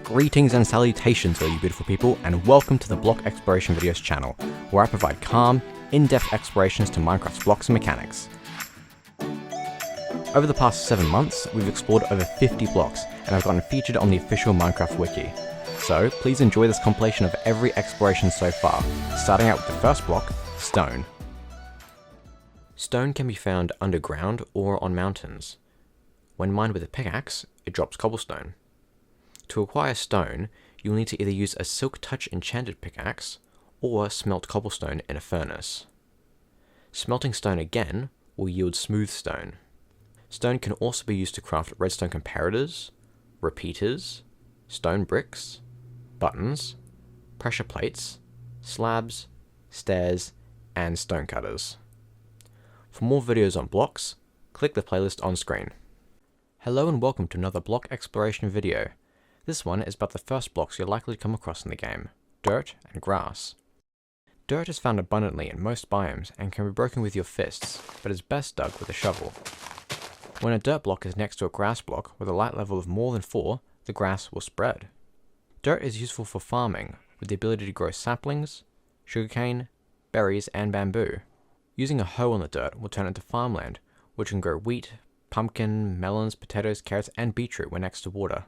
Greetings and salutations, all you beautiful people, and welcome to the Block Exploration Videos channel, where I provide calm, in-depth explorations to Minecraft's blocks and mechanics. Over the past 7 months, we've explored over 50 blocks, and I've gotten featured on the official Minecraft Wiki. So, please enjoy this compilation of every exploration so far, starting out with the first block, stone. Stone can be found underground or on mountains. When mined with a pickaxe, it drops cobblestone. To acquire stone, you'll need to either use a Silk Touch enchanted pickaxe, or smelt cobblestone in a furnace. Smelting stone again will yield smooth stone. Stone can also be used to craft redstone comparators, repeaters, stone bricks, buttons, pressure plates, slabs, stairs, and stone cutters. For more videos on blocks, click the playlist on screen. Hello and welcome to another block exploration video. This one is about the first blocks you're likely to come across in the game, dirt and grass. Dirt is found abundantly in most biomes and can be broken with your fists, but is best dug with a shovel. When a dirt block is next to a grass block with a light level of more than 4, the grass will spread. Dirt is useful for farming, with the ability to grow saplings, sugarcane, berries, and bamboo. Using a hoe on the dirt will turn it into farmland, which can grow wheat, pumpkin, melons, potatoes, carrots, and beetroot when next to water.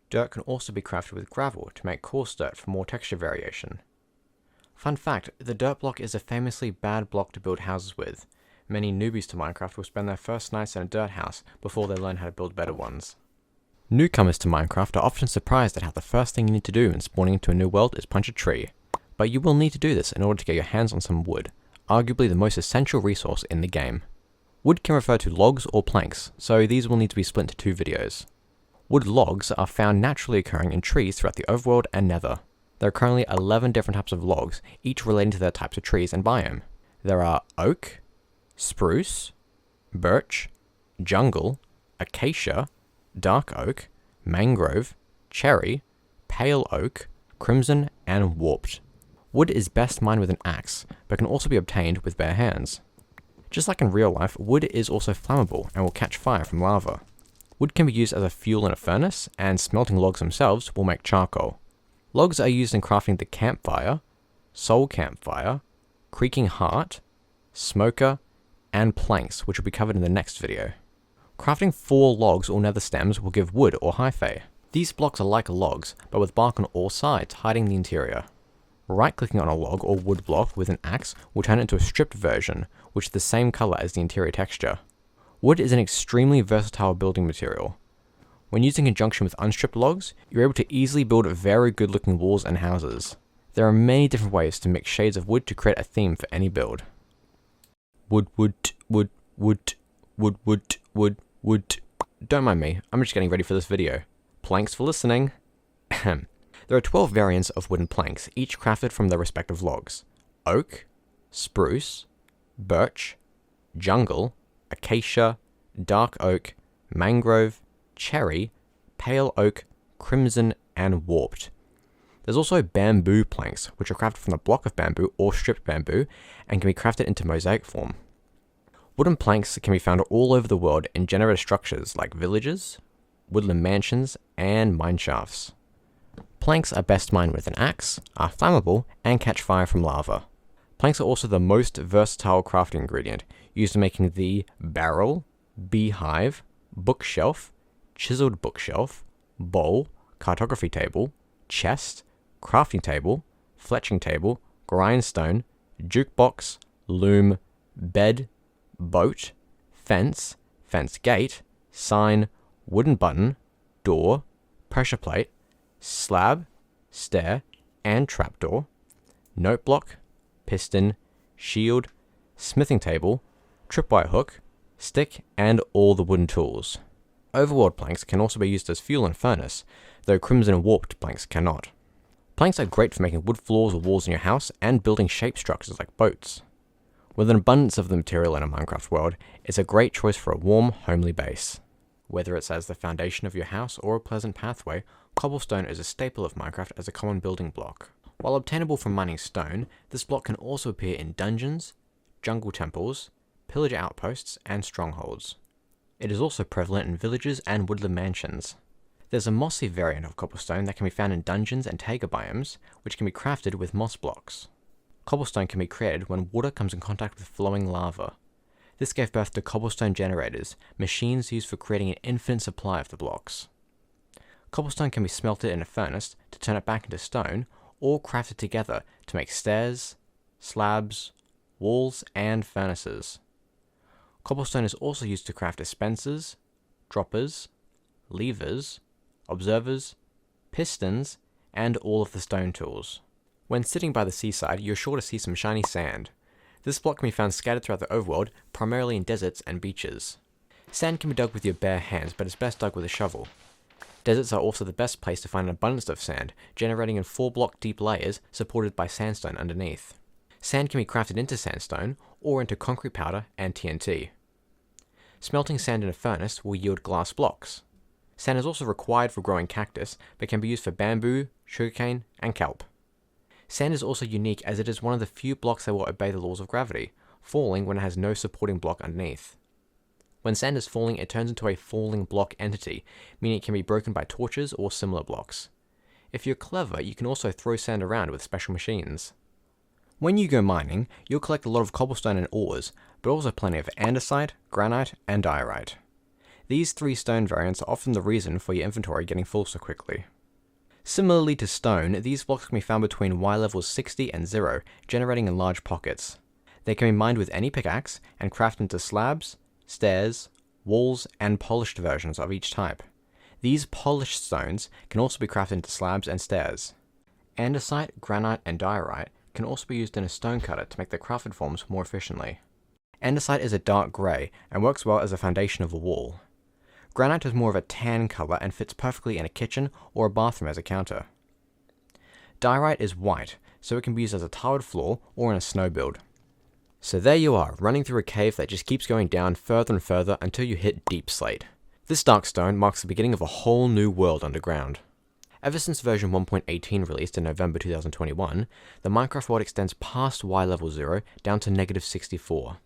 Dirt can also be crafted with gravel to make coarse dirt for more texture variation. Fun fact, the dirt block is a famously bad block to build houses with. Many newbies to Minecraft will spend their first nights in a dirt house before they learn how to build better ones. Newcomers to Minecraft are often surprised at how the first thing you need to do in spawning into a new world is punch a tree. But you will need to do this in order to get your hands on some wood, arguably the most essential resource in the game. Wood can refer to logs or planks, so these will need to be split into 2 videos. Wood logs are found naturally occurring in trees throughout the overworld and nether. There are currently 11 different types of logs, each relating to their types of trees and biome. There are oak, spruce, birch, jungle, acacia, dark oak, mangrove, cherry, pale oak, crimson, and warped. Wood is best mined with an axe, but can also be obtained with bare hands. Just like in real life, wood is also flammable and will catch fire from lava. Wood can be used as a fuel in a furnace, and smelting logs themselves will make charcoal. Logs are used in crafting the campfire, soul campfire, creaking heart, smoker, and planks, which will be covered in the next video. Crafting 4 logs or nether stems will give wood or hyphae. These blocks are like logs, but with bark on all sides, hiding the interior. Right-clicking on a log or wood block with an axe will turn it into a stripped version, which is the same color as the interior texture. Wood is an extremely versatile building material. When used in conjunction with unstripped logs, you're able to easily build very good looking walls and houses. There are many different ways to mix shades of wood to create a theme for any build. Wood. Don't mind me, I'm just getting ready for this video. Planks for listening. There are 12 variants of wooden planks, each crafted from their respective logs. Oak, spruce, birch, jungle, acacia, dark oak, mangrove, cherry, pale oak, crimson, and warped. There's also bamboo planks, which are crafted from a block of bamboo or stripped bamboo, and can be crafted into mosaic form. Wooden planks can be found all over the world in generator structures like villages, woodland mansions, and mine shafts. Planks are best mined with an axe, are flammable, and catch fire from lava. Planks are also the most versatile crafting ingredient, used in making the barrel, beehive, bookshelf, chiseled bookshelf, bowl, cartography table, chest, crafting table, fletching table, grindstone, jukebox, loom, bed, boat, fence, fence gate, sign, wooden button, door, pressure plate, slab, stair, and trapdoor, note block, piston, shield, smithing table, tripwire hook, stick, and all the wooden tools. Overworld planks can also be used as fuel in a furnace, though crimson and warped planks cannot. Planks are great for making wood floors or walls in your house and building shape structures like boats. With an abundance of the material in a Minecraft world, it's a great choice for a warm, homely base. Whether it's as the foundation of your house or a pleasant pathway, cobblestone is a staple of Minecraft as a common building block. While obtainable from mining stone, this block can also appear in dungeons, jungle temples, pillager outposts, and strongholds. It is also prevalent in villages and woodland mansions. There's a mossy variant of cobblestone that can be found in dungeons and taiga biomes, which can be crafted with moss blocks. Cobblestone can be created when water comes in contact with flowing lava. This gave birth to cobblestone generators, machines used for creating an infinite supply of the blocks. Cobblestone can be smelted in a furnace to turn it back into stone, or crafted together to make stairs, slabs, walls, and furnaces. Cobblestone is also used to craft dispensers, droppers, levers, observers, pistons, and all of the stone tools. When sitting by the seaside, you're sure to see some shiny sand. This block can be found scattered throughout the overworld, primarily in deserts and beaches. Sand can be dug with your bare hands, but it's best dug with a shovel. Deserts are also the best place to find an abundance of sand, generating in 4-block deep layers supported by sandstone underneath. Sand can be crafted into sandstone, or into concrete powder and TNT. Smelting sand in a furnace will yield glass blocks. Sand is also required for growing cactus, but can be used for bamboo, sugarcane, and kelp. Sand is also unique as it is one of the few blocks that will obey the laws of gravity, falling when it has no supporting block underneath. When sand is falling, it turns into a falling block entity, meaning it can be broken by torches or similar blocks. If you're clever, you can also throw sand around with special machines. When you go mining, you'll collect a lot of cobblestone and ores, but also plenty of andesite, granite, and diorite. These 3 stone variants are often the reason for your inventory getting full so quickly. Similarly to stone, these blocks can be found between Y levels 60 and 0, generating in large pockets. They can be mined with any pickaxe, and crafted into slabs, stairs, walls, and polished versions of each type. These polished stones can also be crafted into slabs and stairs. Andesite, granite, and diorite can also be used in a stone cutter to make the crafted forms more efficiently. Andesite is a dark grey, and works well as a foundation of a wall. Granite is more of a tan colour and fits perfectly in a kitchen or a bathroom as a counter. Diorite is white, so it can be used as a tiled floor or in a snow build. So there you are, running through a cave that just keeps going down further and further until you hit Deepslate. This dark stone marks the beginning of a whole new world underground. Ever since version 1.18 released in November 2021, the Minecraft world extends past Y level 0 down to -64.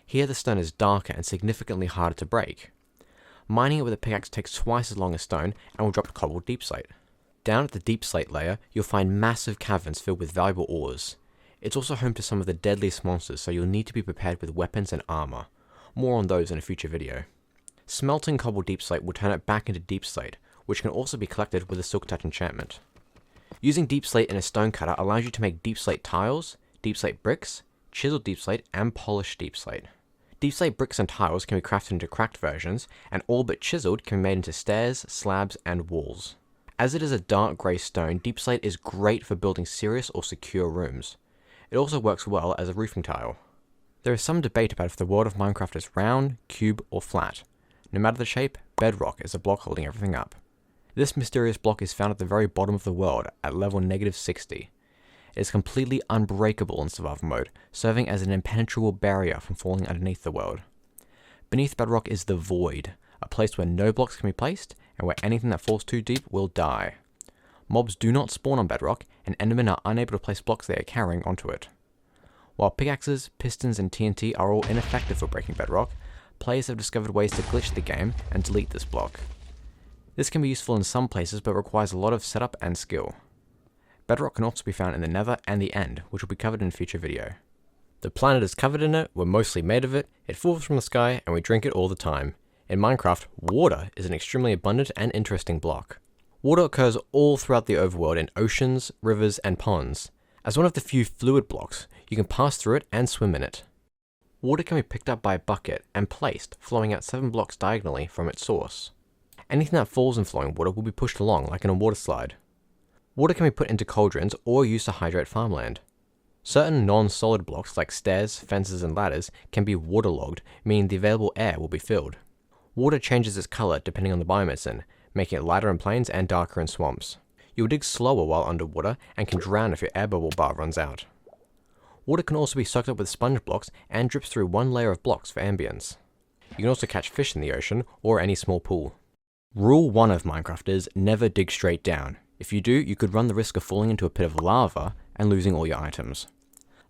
Here the stone is darker and significantly harder to break. Mining it with a pickaxe takes twice as long as stone and will drop to cobbled Deepslate. Down at the Deepslate layer, you'll find massive caverns filled with valuable ores. It's also home to some of the deadliest monsters, so you'll need to be prepared with weapons and armor. More on those in a future video. Smelting cobbled Deepslate will turn it back into Deepslate, which can also be collected with a Silk Touch enchantment. Using Deepslate in a stone cutter allows you to make Deepslate tiles, Deepslate bricks, chiseled Deepslate, and polished Deepslate. Deepslate bricks and tiles can be crafted into cracked versions, and all but chiseled can be made into stairs, slabs, and walls. As it is a dark grey stone, Deepslate is great for building serious or secure rooms. It also works well as a roofing tile. There is some debate about if the world of Minecraft is round, cube, or flat. No matter the shape, Bedrock is a block holding everything up. This mysterious block is found at the very bottom of the world, at level -60. It is completely unbreakable in survival mode, serving as an impenetrable barrier from falling underneath the world. Beneath Bedrock is the Void, a place where no blocks can be placed, and where anything that falls too deep will die. Mobs do not spawn on Bedrock, and Endermen are unable to place blocks they are carrying onto it. While pickaxes, pistons, and TNT are all ineffective for breaking Bedrock, players have discovered ways to glitch the game and delete this block. This can be useful in some places, but requires a lot of setup and skill. Bedrock can also be found in the Nether and the End, which will be covered in a future video. The planet is covered in it, we're mostly made of it, it falls from the sky, and we drink it all the time. In Minecraft, water is an extremely abundant and interesting block. Water occurs all throughout the overworld in oceans, rivers, and ponds. As one of the few fluid blocks, you can pass through it and swim in it. Water can be picked up by a bucket and placed, flowing out 7 blocks diagonally from its source. Anything that falls in flowing water will be pushed along like in a water slide. Water can be put into cauldrons or used to hydrate farmland. Certain non-solid blocks like stairs, fences, and ladders can be waterlogged, meaning the available air will be filled. Water changes its color depending on the biome it's in, making it lighter in plains and darker in swamps. You'll dig slower while underwater and can drown if your air bubble bar runs out. Water can also be soaked up with sponge blocks and drips through one layer of blocks for ambience. You can also catch fish in the ocean or any small pool. Rule 1 of Minecraft is never dig straight down. If you do, you could run the risk of falling into a pit of lava and losing all your items.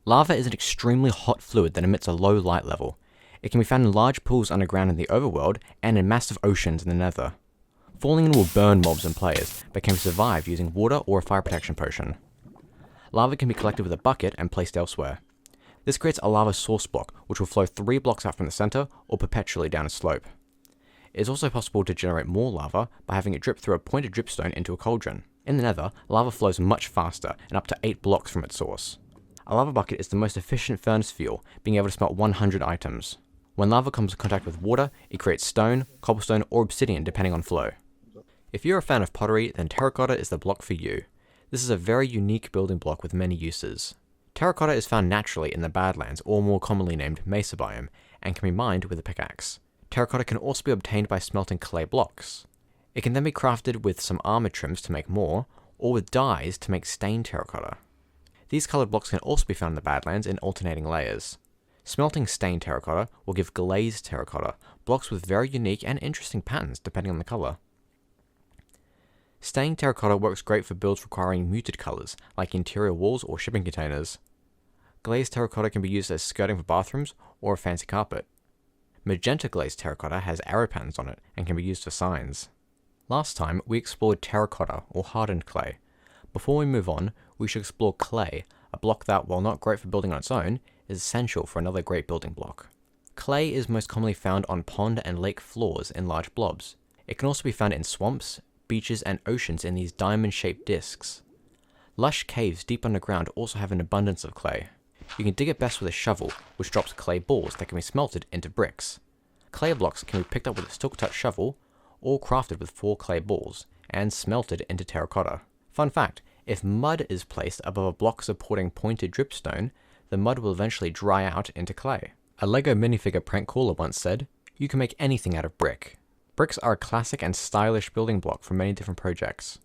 Lava is an extremely hot fluid that emits a low light level. It can be found in large pools underground in the overworld and in massive oceans in the Nether. Falling in will burn mobs and players, but can be survived using water or a fire protection potion. Lava can be collected with a bucket and placed elsewhere. This creates a lava source block, which will flow 3 blocks out from the center or perpetually down a slope. It is also possible to generate more lava by having it drip through a pointed dripstone into a cauldron. In the nether, lava flows much faster and up to 8 blocks from its source. A lava bucket is the most efficient furnace fuel, being able to smelt 100 items. When lava comes in contact with water, it creates stone, cobblestone, or obsidian depending on flow. If you're a fan of pottery, then terracotta is the block for you. This is a very unique building block with many uses. Terracotta is found naturally in the Badlands, or more commonly named Mesa biome, and can be mined with a pickaxe. Terracotta can also be obtained by smelting clay blocks. It can then be crafted with some armor trims to make more, or with dyes to make stained terracotta. These colored blocks can also be found in the Badlands in alternating layers. Smelting stained terracotta will give glazed terracotta, blocks with very unique and interesting patterns depending on the color. Stained terracotta works great for builds requiring muted colors, like interior walls or shipping containers. Glazed terracotta can be used as skirting for bathrooms or a fancy carpet. Magenta glazed terracotta has arrow patterns on it and can be used for signs. Last time, we explored terracotta, or hardened clay. Before we move on, we should explore clay, a block that, while not great for building on its own, is essential for another great building block. Clay is most commonly found on pond and lake floors in large blobs. It can also be found in swamps, beaches, and oceans in these diamond-shaped discs. Lush caves deep underground also have an abundance of clay. You can dig it best with a shovel, which drops clay balls that can be smelted into bricks. Clay blocks can be picked up with a Sculk Touch shovel, or crafted with 4 clay balls, and smelted into terracotta. Fun fact, if mud is placed above a block supporting pointed dripstone, the mud will eventually dry out into clay. A LEGO minifigure prank caller once said, "You can make anything out of brick." Bricks are a classic and stylish building block for many different projects.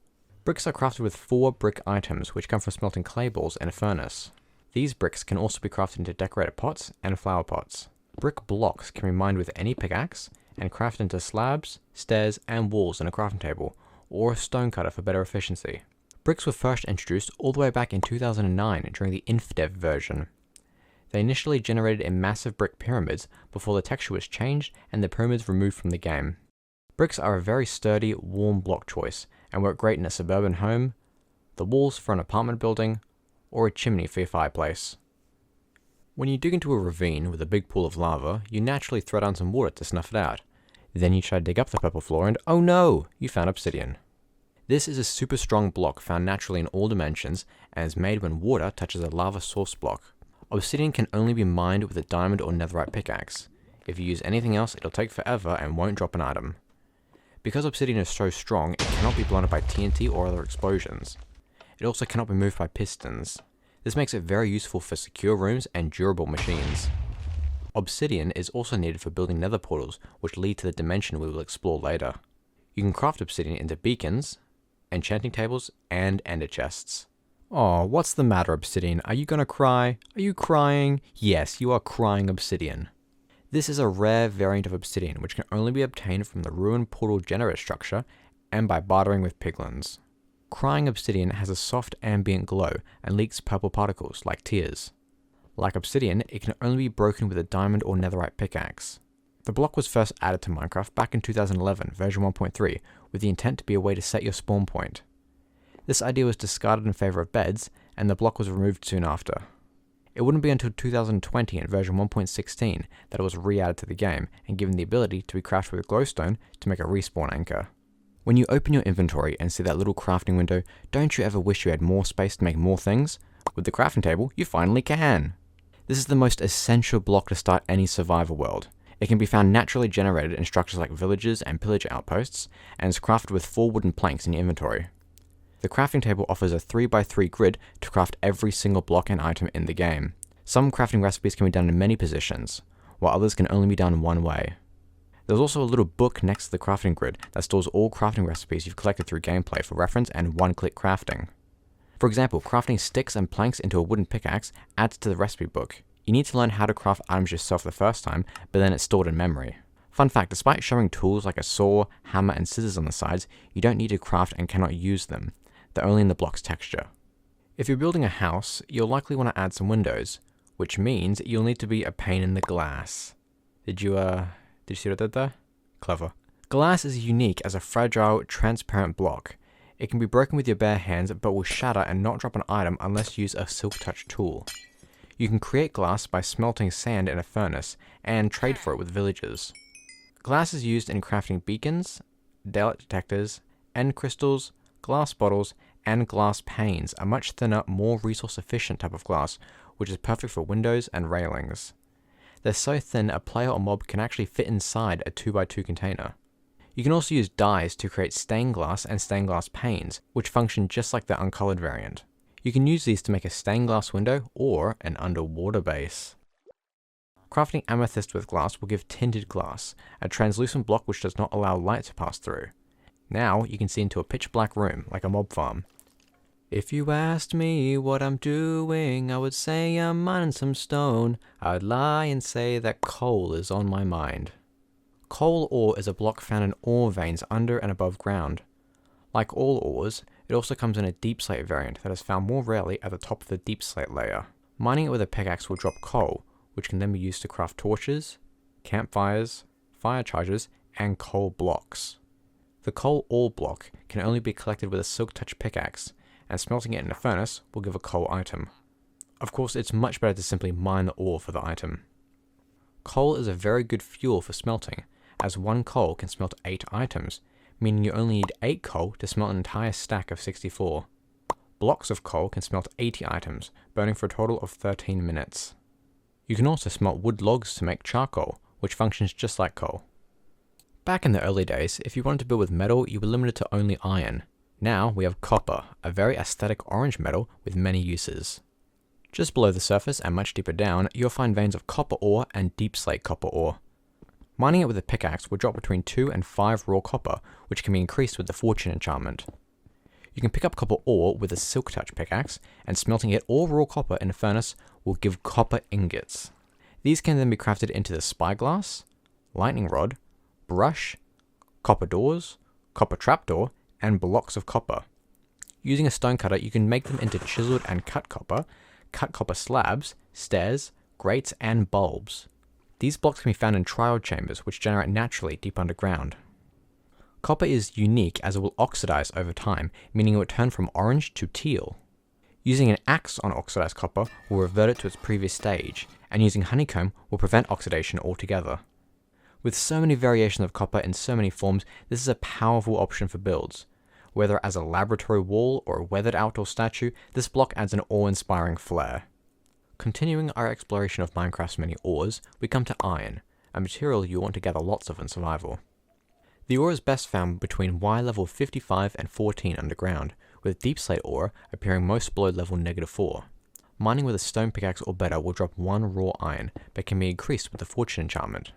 Bricks are crafted with 4 brick items which come from smelting clay balls in a furnace. These bricks can also be crafted into decorated pots and flower pots. Brick blocks can be mined with any pickaxe and crafted into slabs, stairs, and walls in a crafting table, or a stone cutter for better efficiency. Bricks were first introduced all the way back in 2009 during the InfDev version. They initially generated in massive brick pyramids before the texture was changed and the pyramids removed from the game. Bricks are a very sturdy, warm block choice and work great in a suburban home, the walls for an apartment building, or a chimney for your fireplace. When you dig into a ravine with a big pool of lava, you naturally throw down some water to snuff it out. Then you try to dig up the purple floor and oh no, you found obsidian. This is a super strong block found naturally in all dimensions and is made when water touches a lava source block. Obsidian can only be mined with a diamond or netherite pickaxe. If you use anything else, it'll take forever and won't drop an item. Because obsidian is so strong, it cannot be blunted by TNT or other explosions. It also cannot be moved by pistons. This makes it very useful for secure rooms and durable machines. Obsidian is also needed for building nether portals, which lead to the dimension we will explore later. You can craft obsidian into beacons, enchanting tables, and ender chests. Aw, what's the matter, Obsidian? Are you gonna cry? Are you crying? Yes, you are crying, Obsidian. This is a rare variant of obsidian which can only be obtained from the ruined portal generator structure and by bartering with piglins. Crying obsidian has a soft ambient glow and leaks purple particles like tears. Like obsidian, it can only be broken with a diamond or netherite pickaxe. The block was first added to Minecraft back in 2011, version 1.3, with the intent to be a way to set your spawn point. This idea was discarded in favor of beds, and the block was removed soon after. It wouldn't be until 2020 in version 1.16 that it was re-added to the game and given the ability to be crafted with glowstone to make a respawn anchor. When you open your inventory and see that little crafting window, don't you ever wish you had more space to make more things? With the crafting table, you finally can! This is the most essential block to start any survival world. It can be found naturally generated in structures like villages and pillager outposts, and is crafted with 4 wooden planks in your inventory. The crafting table offers a 3x3 grid to craft every single block and item in the game. Some crafting recipes can be done in many positions, while others can only be done one way. There's also a little book next to the crafting grid that stores all crafting recipes you've collected through gameplay for reference and one-click crafting. For example, crafting sticks and planks into a wooden pickaxe adds to the recipe book. You need to learn how to craft items yourself the first time, but then it's stored in memory. Fun fact, despite showing tools like a saw, hammer, and scissors on the sides, you don't need to craft and cannot use them. They're only in the block's texture. If you're building a house, you'll likely want to add some windows, which means you'll need to be a pane in the glass. Did you see what I did there? Clever. Glass is unique as a fragile, transparent block. It can be broken with your bare hands but will shatter and not drop an item unless you use a Silk Touch tool. You can create glass by smelting sand in a furnace and trade for it with villagers. Glass is used in crafting beacons, daylight detectors, end crystals, glass bottles, and glass panes, a much thinner, more resource efficient type of glass, which is perfect for windows and railings. They're so thin a player or mob can actually fit inside a 2x2 container. You can also use dyes to create stained glass and stained glass panes, which function just like the uncolored variant. You can use these to make a stained glass window or an underwater base. Crafting amethyst with glass will give tinted glass, a translucent block which does not allow light to pass through. Now you can see into a pitch black room, like a mob farm. If you asked me what I'm doing, I would say I'm mining some stone. I'd lie and say that coal is on my mind. Coal ore is a block found in ore veins under and above ground. Like all ores, it also comes in a Deepslate variant that is found more rarely at the top of the Deepslate layer. Mining it with a pickaxe will drop coal, which can then be used to craft torches, campfires, fire chargers, and coal blocks. The coal ore block can only be collected with a Silk Touch pickaxe, and smelting it in a furnace will give a coal item. Of course, it's much better to simply mine the ore for the item. Coal is a very good fuel for smelting, as one coal can smelt 8 items, meaning you only need 8 coal to smelt an entire stack of 64. Blocks of coal can smelt 80 items, burning for a total of 13 minutes. You can also smelt wood logs to make charcoal, which functions just like coal. Back in the early days, if you wanted to build with metal, you were limited to only iron. Now we have copper, a very aesthetic orange metal with many uses. Just below the surface and much deeper down, you'll find veins of copper ore and Deepslate copper ore. Mining it with a pickaxe will drop between 2 and 5 raw copper, which can be increased with the Fortune enchantment. You can pick up copper ore with a Silk Touch pickaxe, and smelting it all raw copper in a furnace will give copper ingots. These can then be crafted into the spyglass, lightning rod, brush, copper doors, copper trapdoor, and blocks of copper. Using a stone cutter, you can make them into chiseled and cut copper slabs, stairs, grates, and bulbs. These blocks can be found in trial chambers, which generate naturally deep underground. Copper is unique as it will oxidize over time, meaning it will turn from orange to teal. Using an axe on oxidized copper will revert it to its previous stage, and using honeycomb will prevent oxidation altogether. With so many variations of copper in so many forms, this is a powerful option for builds. Whether as a laboratory wall or a weathered outdoor statue, this block adds an awe-inspiring flair. Continuing our exploration of Minecraft's many ores, we come to iron, a material you want to gather lots of in survival. The ore is best found between Y level 55 and 14 underground, with Deepslate ore appearing most below level -4. Mining with a stone pickaxe or better will drop 1 raw iron, but can be increased with the Fortune enchantment.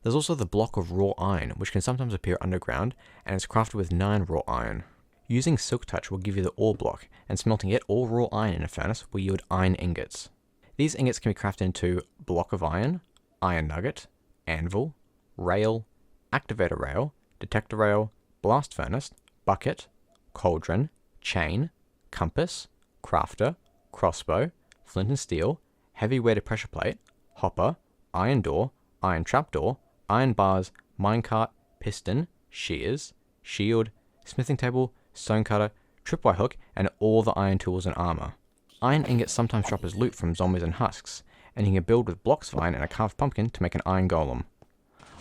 There's also the block of raw iron, which can sometimes appear underground, and is crafted with 9 raw iron. Using Silk Touch will give you the ore block, and smelting it all raw iron in a furnace will yield iron ingots. These ingots can be crafted into block of iron nugget, anvil, rail, activator rail, detector rail, blast furnace, bucket, cauldron, chain, compass, crafter, crossbow, flint and steel, heavy weighted pressure plate, hopper, iron door, iron trapdoor, iron bars, minecart, piston, shears, shield, smithing table, stonecutter, tripwire hook, and all the iron tools and armor. Iron ingots sometimes drop as loot from zombies and husks, and you can build with blocks of iron and a carved pumpkin to make an iron golem.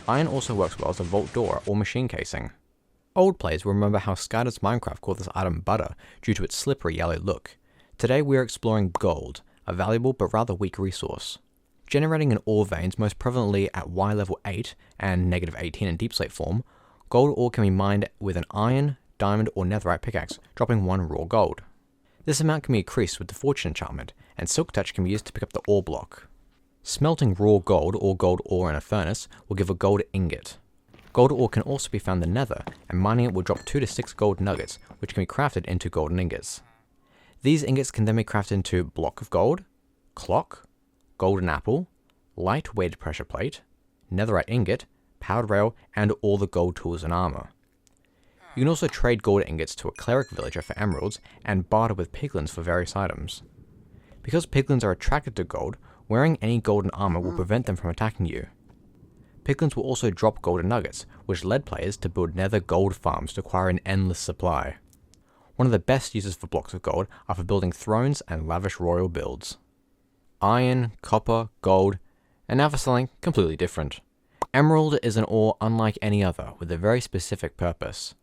Iron also works well as a vault door or machine casing. Old players will remember how Skydar's Minecraft called this item butter due to its slippery yellow look. Today we are exploring gold, a valuable but rather weak resource. Generating in ore veins most prevalently at Y level 8 and -18 in Deepslate form, gold ore can be mined with an iron, diamond, or netherite pickaxe, dropping 1 raw gold. This amount can be increased with the Fortune enchantment, and Silk Touch can be used to pick up the ore block. Smelting raw gold or gold ore in a furnace will give a gold ingot. Gold ore can also be found in the nether, and mining it will drop 2 to 6 gold nuggets, which can be crafted into golden ingots. These ingots can then be crafted into block of gold, clock, golden apple, light weighted pressure plate, netherite ingot, powered rail, and all the gold tools and armor. You can also trade gold ingots to a cleric villager for emeralds and barter with piglins for various items. Because piglins are attracted to gold, wearing any golden armor will prevent them from attacking you. Piglins will also drop golden nuggets, which led players to build nether gold farms to acquire an endless supply. One of the best uses for blocks of gold are for building thrones and lavish royal builds. Iron, copper, gold, and now for something completely different. Emerald is an ore unlike any other, with a very specific purpose.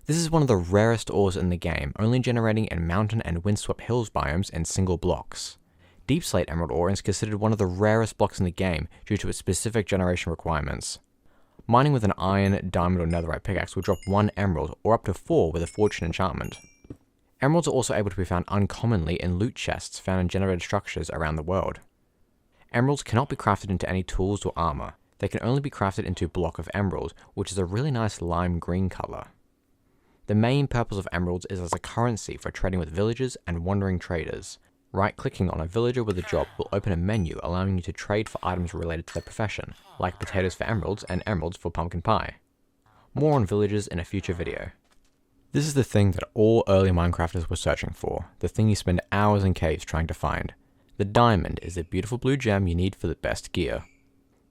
This is one of the rarest ores in the game, only generating in mountain and windswept hills biomes in single blocks. Deepslate emerald ore is considered one of the rarest blocks in the game due to its specific generation requirements. Mining with an iron, diamond, or netherite pickaxe will drop 1 emerald, or up to 4 with a fortune enchantment. Emeralds are also able to be found uncommonly in loot chests found in generated structures around the world. Emeralds cannot be crafted into any tools or armor. They can only be crafted into a block of emerald, which is a really nice lime green color. The main purpose of emeralds is as a currency for trading with villagers and wandering traders. Right-clicking on a villager with a job will open a menu allowing you to trade for items related to their profession, like potatoes for emeralds and emeralds for pumpkin pie. More on villagers in a future video. This is the thing that all early Minecrafters were searching for, the thing you spend hours in caves trying to find. The diamond is the beautiful blue gem you need for the best gear.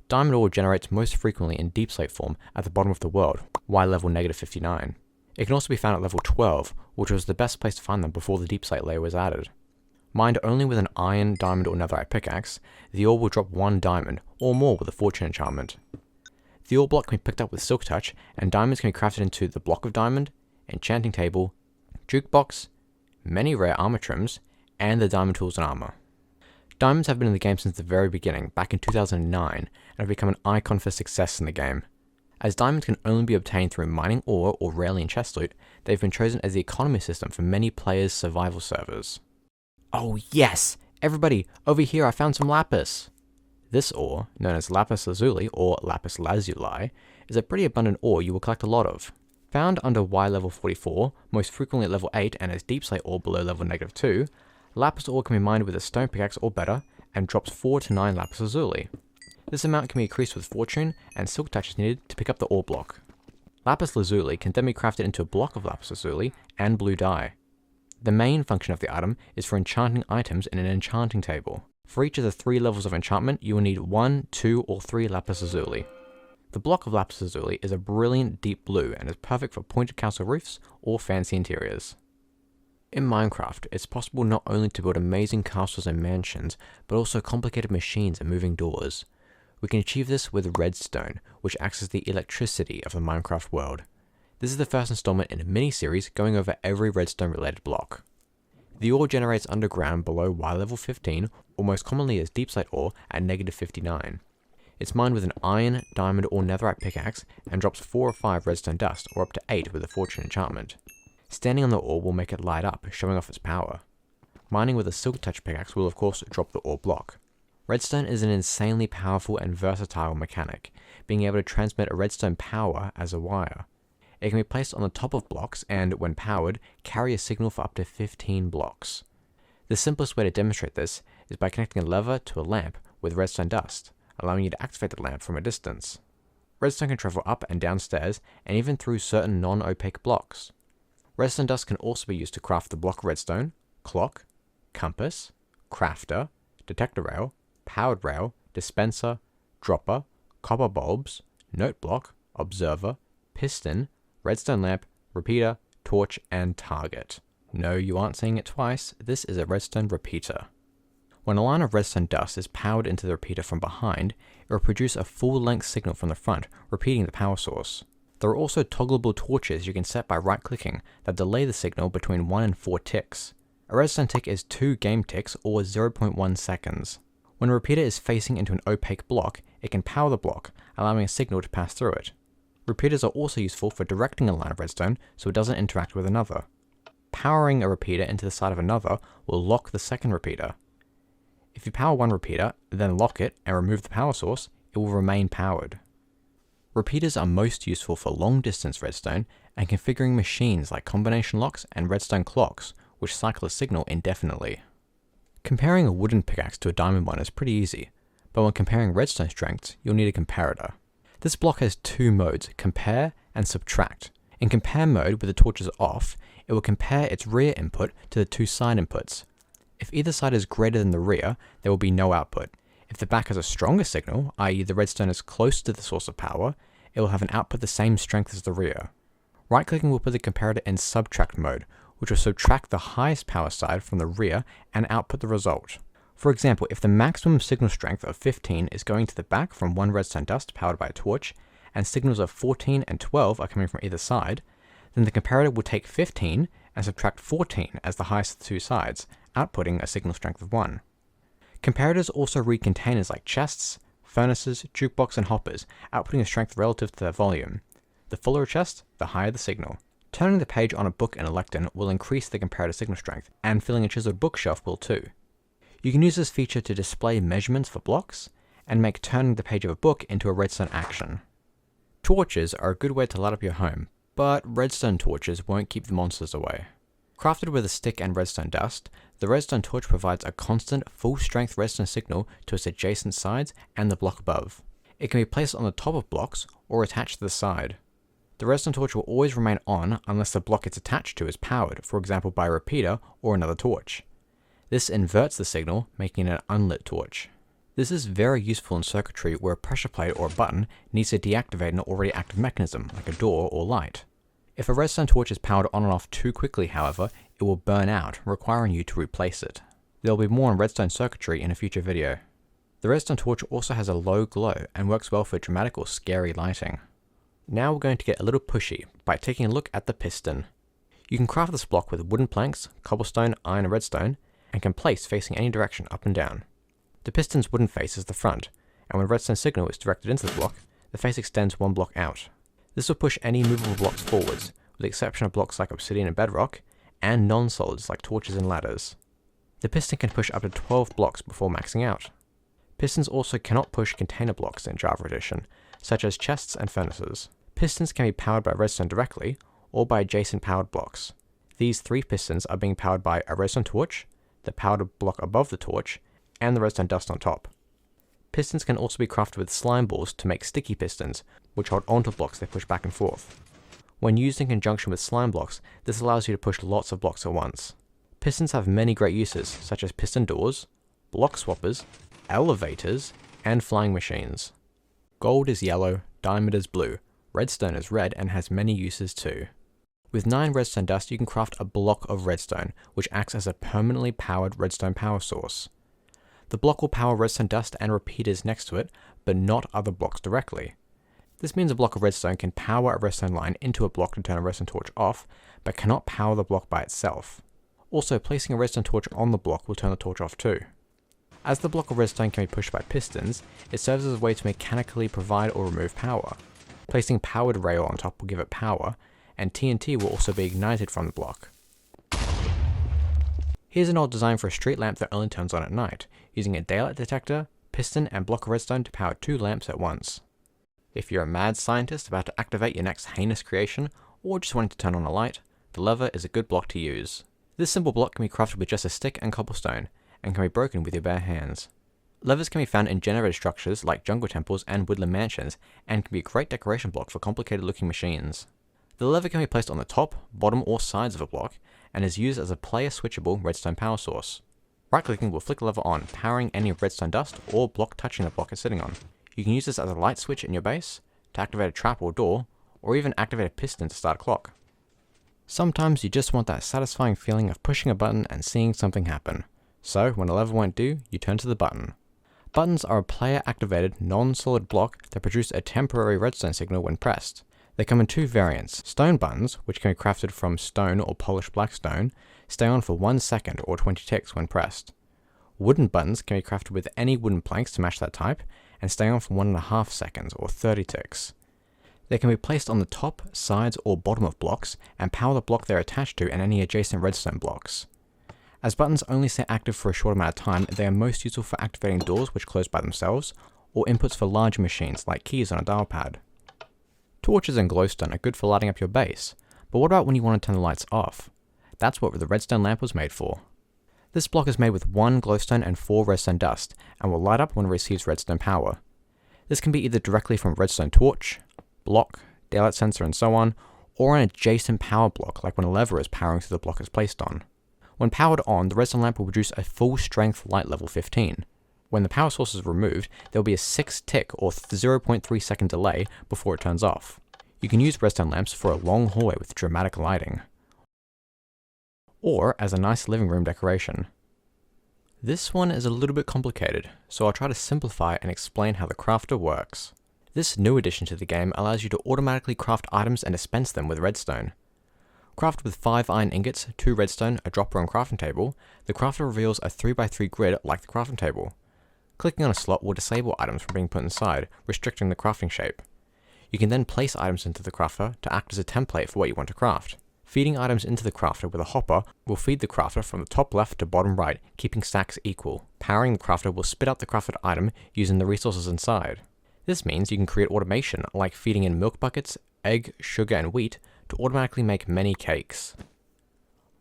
Diamond ore generates most frequently in Deepslate form at the bottom of the world, Y level -59. It can also be found at level 12, which was the best place to find them before the Deepslate layer was added. Mined only with an iron, diamond, or netherite pickaxe, the ore will drop 1 diamond, or more with a fortune enchantment. The ore block can be picked up with Silk Touch, and diamonds can be crafted into the block of diamond, enchanting table, jukebox, many rare armor trims, and the diamond tools and armor. Diamonds have been in the game since the very beginning, back in 2009, and have become an icon for success in the game. As diamonds can only be obtained through mining ore or rarely in chest loot, they've been chosen as the economy system for many players' survival servers. Oh yes! Everybody, over here I found some lapis! This ore, known as Lapis Lazuli or Lapis Lazuli, is a pretty abundant ore you will collect a lot of. Found under Y level 44, most frequently at level 8 and as Deepslate ore below level -2, lapis ore can be mined with a stone pickaxe or better, and drops 4 to 9 Lapis Lazuli. This amount can be increased with fortune, and Silk Touch is needed to pick up the ore block. Lapis Lazuli can then be crafted into a block of Lapis Lazuli and blue dye. The main function of the item is for enchanting items in an enchanting table. For each of the 3 levels of enchantment, you will need 1, 2, or 3 Lapis Lazuli. The block of Lapis Lazuli is a brilliant deep blue and is perfect for pointed castle roofs or fancy interiors. In Minecraft, it's possible not only to build amazing castles and mansions, but also complicated machines and moving doors. We can achieve this with redstone, which acts as the electricity of the Minecraft world. This is the first installment in a mini-series going over every redstone-related block. The ore generates underground below Y level 15, or most commonly as Deepslate ore at -59. It's mined with an iron, diamond, or netherite pickaxe, and drops 4 or 5 redstone dust, or up to 8 with a fortune enchantment. Standing on the ore will make it light up, showing off its power. Mining with a Silk Touch pickaxe will of course drop the ore block. Redstone is an insanely powerful and versatile mechanic, being able to transmit a redstone power as a wire. It can be placed on the top of blocks and, when powered, carry a signal for up to 15 blocks. The simplest way to demonstrate this is by connecting a lever to a lamp with redstone dust, allowing you to activate the lamp from a distance. Redstone can travel up and down stairs, and even through certain non-opaque blocks. Redstone dust can also be used to craft the block of redstone, clock, compass, crafter, detector rail, powered rail, dispenser, dropper, copper bulbs, note block, observer, piston, redstone lamp, repeater, torch, and target. No, you aren't saying it twice, this is a redstone repeater. When a line of redstone dust is powered into the repeater from behind, it will produce a full-length signal from the front, repeating the power source. There are also toggleable torches you can set by right-clicking that delay the signal between 1 and 4 ticks. A redstone tick is 2 game ticks or 0.1 seconds. When a repeater is facing into an opaque block, it can power the block, allowing a signal to pass through it. Repeaters are also useful for directing a line of redstone so it doesn't interact with another. Powering a repeater into the side of another will lock the second repeater. If you power one repeater, then lock it and remove the power source, it will remain powered. Repeaters are most useful for long-distance redstone and configuring machines like combination locks and redstone clocks, which cycle a signal indefinitely. Comparing a wooden pickaxe to a diamond one is pretty easy, but when comparing redstone strengths, you'll need a comparator. This block has 2 modes, compare and subtract. In compare mode, with the torches off, it will compare its rear input to the 2 side inputs. If either side is greater than the rear, there will be no output. If the back has a stronger signal, i.e. the redstone is close to the source of power, it will have an output the same strength as the rear. Right-clicking will put the comparator in subtract mode, which will subtract the highest power side from the rear and output the result. For example, if the maximum signal strength of 15 is going to the back from one redstone dust powered by a torch, and signals of 14 and 12 are coming from either side, then the comparator will take 15 and subtract 14 as the highest of the two sides, outputting a signal strength of 1. Comparators also read containers like chests, furnaces, jukebox, and hoppers, outputting a strength relative to their volume. The fuller a chest, the higher the signal. Turning the page on a book in a lectern will increase the comparator signal strength, and filling a chiseled bookshelf will too. You can use this feature to display measurements for blocks, and make turning the page of a book into a redstone action. Torches are a good way to light up your home, but redstone torches won't keep the monsters away. Crafted with a stick and redstone dust, the redstone torch provides a constant, full-strength redstone signal to its adjacent sides and the block above. It can be placed on the top of blocks or attached to the side. The redstone torch will always remain on unless the block it's attached to is powered, for example by a repeater or another torch. This inverts the signal, making it an unlit torch. This is very useful in circuitry where a pressure plate or a button needs to deactivate an already active mechanism, like a door or light. If a redstone torch is powered on and off too quickly, however, it will burn out, requiring you to replace it. There will be more on redstone circuitry in a future video. The redstone torch also has a low glow and works well for dramatic or scary lighting. Now we're going to get a little pushy by taking a look at the piston. You can craft this block with wooden planks, cobblestone, iron, and redstone, and can place facing any direction up and down. The piston's wooden face is the front, and when redstone signal is directed into the block, the face extends one block out. This will push any movable blocks forwards, with the exception of blocks like Obsidian and Bedrock, and non-solids like torches and ladders. The piston can push up to 12 blocks before maxing out. Pistons also cannot push container blocks in Java Edition, such as chests and furnaces. Pistons can be powered by redstone directly, or by adjacent powered blocks. These 3 pistons are being powered by a redstone torch, the powered block above the torch, and the redstone dust on top. Pistons can also be crafted with slime balls to make sticky pistons, which hold onto blocks they push back and forth. When used in conjunction with slime blocks, this allows you to push lots of blocks at once. Pistons have many great uses, such as piston doors, block swappers, elevators, and flying machines. Gold is yellow, diamond is blue, redstone is red and has many uses too. With 9 redstone dust you can craft a block of redstone, which acts as a permanently powered redstone power source. The block will power redstone dust and repeaters next to it, but not other blocks directly. This means a block of redstone can power a redstone line into a block to turn a redstone torch off, but cannot power the block by itself. Also, placing a redstone torch on the block will turn the torch off too. As the block of redstone can be pushed by pistons, it serves as a way to mechanically provide or remove power. Placing powered rail on top will give it power, and TNT will also be ignited from the block. Here's an old design for a street lamp that only turns on at night, using a daylight detector, piston, and block of redstone to power 2 lamps at once. If you're a mad scientist about to activate your next heinous creation, or just wanting to turn on a light, the lever is a good block to use. This simple block can be crafted with just a stick and cobblestone, and can be broken with your bare hands. Levers can be found in generated structures like jungle temples and woodland mansions, and can be a great decoration block for complicated looking machines. The lever can be placed on the top, bottom, or sides of a block, and is used as a player switchable redstone power source. Right-clicking will flick the lever on, powering any redstone dust or block touching the block it's sitting on. You can use this as a light switch in your base, to activate a trap or door, or even activate a piston to start a clock. Sometimes you just want that satisfying feeling of pushing a button and seeing something happen. So, when a lever won't do, you turn to the button. Buttons are a player-activated, non-solid block that produce a temporary redstone signal when pressed. They come in 2 variants. Stone buttons, which can be crafted from stone or polished black stone, stay on for 1 second or 20 ticks when pressed. Wooden buttons can be crafted with any wooden planks to match that type, and stay on for 1.5 seconds or 30 ticks. They can be placed on the top, sides, or bottom of blocks, and power the block they're attached to and any adjacent redstone blocks. As buttons only stay active for a short amount of time, they are most useful for activating doors which close by themselves, or inputs for larger machines like keys on a dial pad. Torches and glowstone are good for lighting up your base, but what about when you want to turn the lights off? That's what the redstone lamp was made for. This block is made with 1 glowstone and 4 redstone dust, and will light up when it receives redstone power. This can be either directly from redstone torch, block, daylight sensor, and so on, or an adjacent power block like when a lever is powering through the block it's placed on. When powered on, the redstone lamp will produce a full strength light level 15. When the power source is removed, there will be a 6 tick or 0.3 second delay before it turns off. You can use redstone lamps for a long hallway with dramatic lighting, or as a nice living room decoration. This one is a little bit complicated, so I'll try to simplify and explain how the crafter works. This new addition to the game allows you to automatically craft items and dispense them with redstone. Crafted with 5 iron ingots, 2 redstone, a dropper and crafting table, the crafter reveals a 3x3 grid like the crafting table. Clicking on a slot will disable items from being put inside, restricting the crafting shape. You can then place items into the crafter to act as a template for what you want to craft. Feeding items into the crafter with a hopper will feed the crafter from the top left to bottom right, keeping stacks equal. Powering the crafter will spit out the crafted item using the resources inside. This means you can create automation like feeding in milk buckets, egg, sugar and wheat to automatically make many cakes.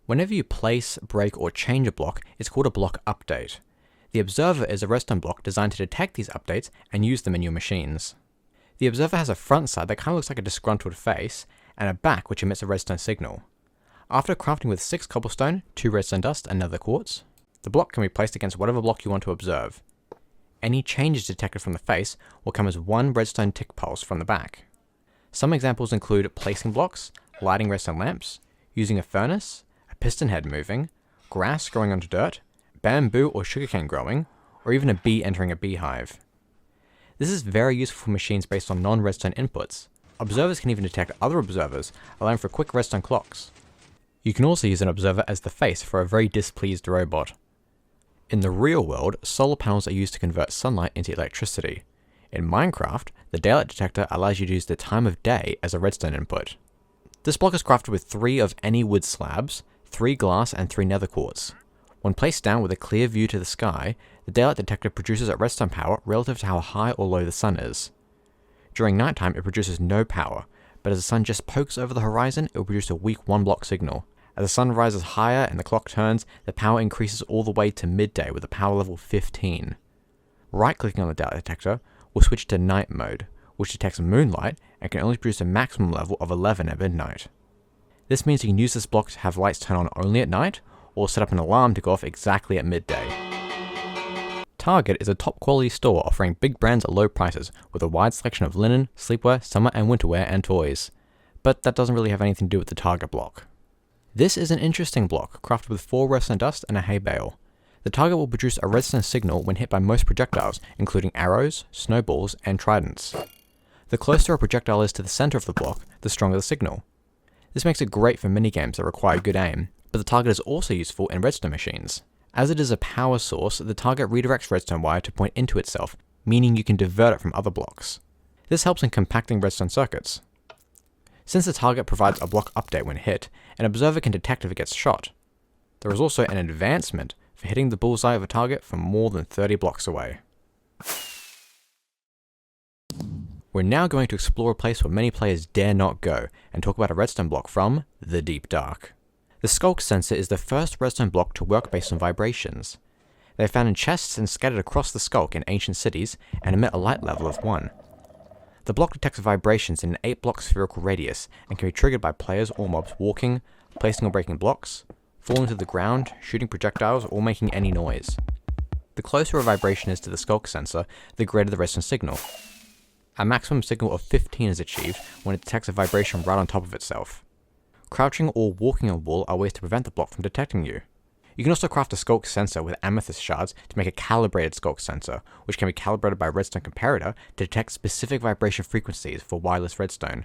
Whenever you place, break or change a block, it's called a block update. The observer is a redstone block designed to detect these updates and use them in your machines. The observer has a front side that kind of looks like a disgruntled face, and a back which emits a redstone signal. After crafting with 6 cobblestone, 2 redstone dust and nether quartz, the block can be placed against whatever block you want to observe. Any changes detected from the face will come as 1 redstone tick pulse from the back. Some examples include placing blocks, lighting redstone lamps, using a furnace, a piston head moving, grass growing onto dirt, bamboo or sugarcane growing, or even a bee entering a beehive. This is very useful for machines based on non-redstone inputs. Observers can even detect other observers, allowing for quick redstone clocks. You can also use an observer as the face for a very displeased robot. In the real world, solar panels are used to convert sunlight into electricity. In Minecraft, the daylight detector allows you to use the time of day as a redstone input. This block is crafted with 3 of any wood slabs, 3 glass and 3 nether quartz. When placed down with a clear view to the sky, the daylight detector produces a redstone power relative to how high or low the sun is. During nighttime, it produces no power, but as the sun just pokes over the horizon, it will produce a weak 1 block signal. As the sun rises higher and the clock turns, the power increases all the way to midday with a power level 15. Right-clicking on the daylight detector will switch to night mode, which detects moonlight and can only produce a maximum level of 11 at midnight. This means you can use this block to have lights turn on only at night, or set up an alarm to go off exactly at midday. Target is a top quality store offering big brands at low prices with a wide selection of linen, sleepwear, summer and winter wear and toys. But that doesn't really have anything to do with the Target block. This is an interesting block, crafted with 4 redstone dust and a hay bale. The target will produce a redstone signal when hit by most projectiles, including arrows, snowballs, and tridents. The closer a projectile is to the center of the block, the stronger the signal. This makes it great for minigames that require good aim, but the target is also useful in redstone machines. As it is a power source, the target redirects redstone wire to point into itself, meaning you can divert it from other blocks. This helps in compacting redstone circuits. Since the target provides a block update when hit, an observer can detect if it gets shot. There is also an advancement for hitting the bullseye of a target from more than 30 blocks away. We're now going to explore a place where many players dare not go, and talk about a redstone block from the Deep Dark. The Sculk Sensor is the first redstone block to work based on vibrations. They are found in chests and scattered across the Sculk in ancient cities, and emit a light level of 1. The block detects vibrations in an 8-block spherical radius, and can be triggered by players or mobs walking, placing or breaking blocks, falling to the ground, shooting projectiles, or making any noise. The closer a vibration is to the Sculk Sensor, the greater the redstone signal. A maximum signal of 15 is achieved when it detects a vibration right on top of itself. Crouching or walking on wall are ways to prevent the block from detecting you. You can also craft a Sculk Sensor with amethyst shards to make a calibrated Sculk Sensor, which can be calibrated by Redstone Comparator to detect specific vibration frequencies for wireless redstone.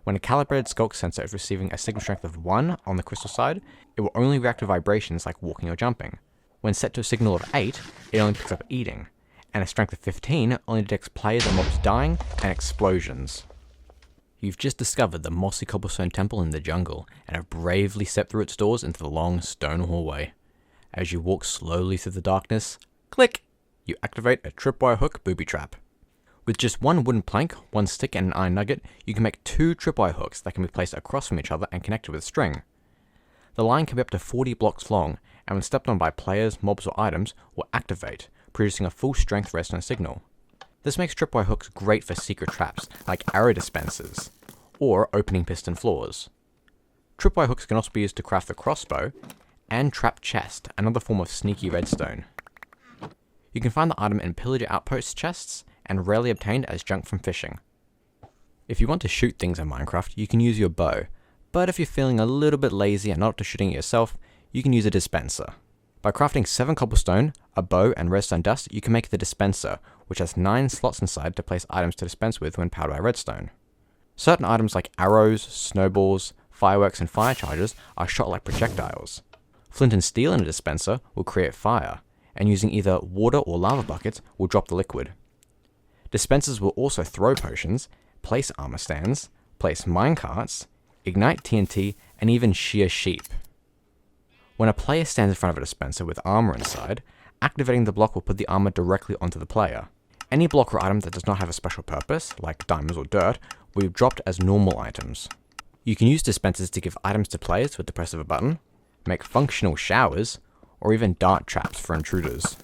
When a calibrated Sculk Sensor is receiving a signal strength of 1 on the crystal side, it will only react to vibrations like walking or jumping. When set to a signal of 8, it only picks up eating, and a strength of 15 only detects players and mobs dying and explosions. You've just discovered the mossy cobblestone temple in the jungle, and have bravely stepped through its doors into the long stone hallway. As you walk slowly through the darkness, click! You activate a Tripwire Hook booby trap. With just 1 wooden plank, 1 stick and an iron nugget, you can make 2 tripwire hooks that can be placed across from each other and connected with string. The line can be up to 40 blocks long, and when stepped on by players, mobs or items, will activate, producing a full strength redstone signal. This makes tripwire hooks great for secret traps, like arrow dispensers, or opening piston floors. Tripwire hooks can also be used to craft the crossbow, and trap chest, another form of sneaky redstone. You can find the item in pillager outpost chests, and rarely obtained as junk from fishing. If you want to shoot things in Minecraft, you can use your bow, but if you're feeling a little bit lazy and not up to shooting it yourself, you can use a dispenser. By crafting 7 cobblestone, a bow, and redstone dust, you can make the dispenser, which has 9 slots inside to place items to dispense with when powered by redstone. Certain items like arrows, snowballs, fireworks, and fire charges are shot like projectiles. Flint and steel in a dispenser will create fire, and using either water or lava buckets will drop the liquid. Dispensers will also throw potions, place armor stands, place minecarts, ignite TNT, and even shear sheep. When a player stands in front of a dispenser with armor inside, activating the block will put the armor directly onto the player. Any block or item that does not have a special purpose, like diamonds or dirt, will be dropped as normal items. You can use dispensers to give items to players with the press of a button, make functional showers, or even dart traps for intruders.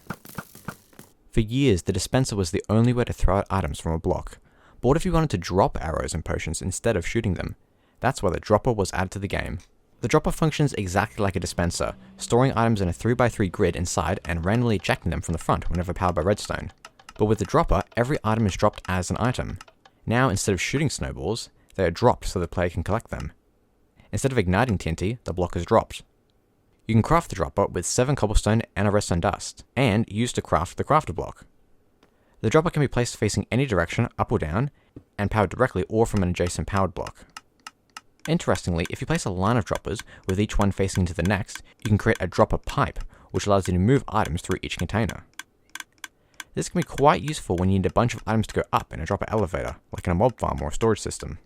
For years, the dispenser was the only way to throw out items from a block. But what if you wanted to drop arrows and potions instead of shooting them? That's why the dropper was added to the game. The dropper functions exactly like a dispenser, storing items in a 3x3 grid inside and randomly ejecting them from the front whenever powered by redstone. But with the dropper, every item is dropped as an item. Now, instead of shooting snowballs, they are dropped so the player can collect them. Instead of igniting TNT, the block is dropped. You can craft the dropper with 7 cobblestone and a redstone dust, and use to craft the crafter block. The dropper can be placed facing any direction, up or down, and powered directly or from an adjacent powered block. Interestingly, if you place a line of droppers, with each one facing into the next, you can create a dropper pipe, which allows you to move items through each container. This can be quite useful when you need a bunch of items to go up in a dropper elevator, like in a mob farm or a storage system.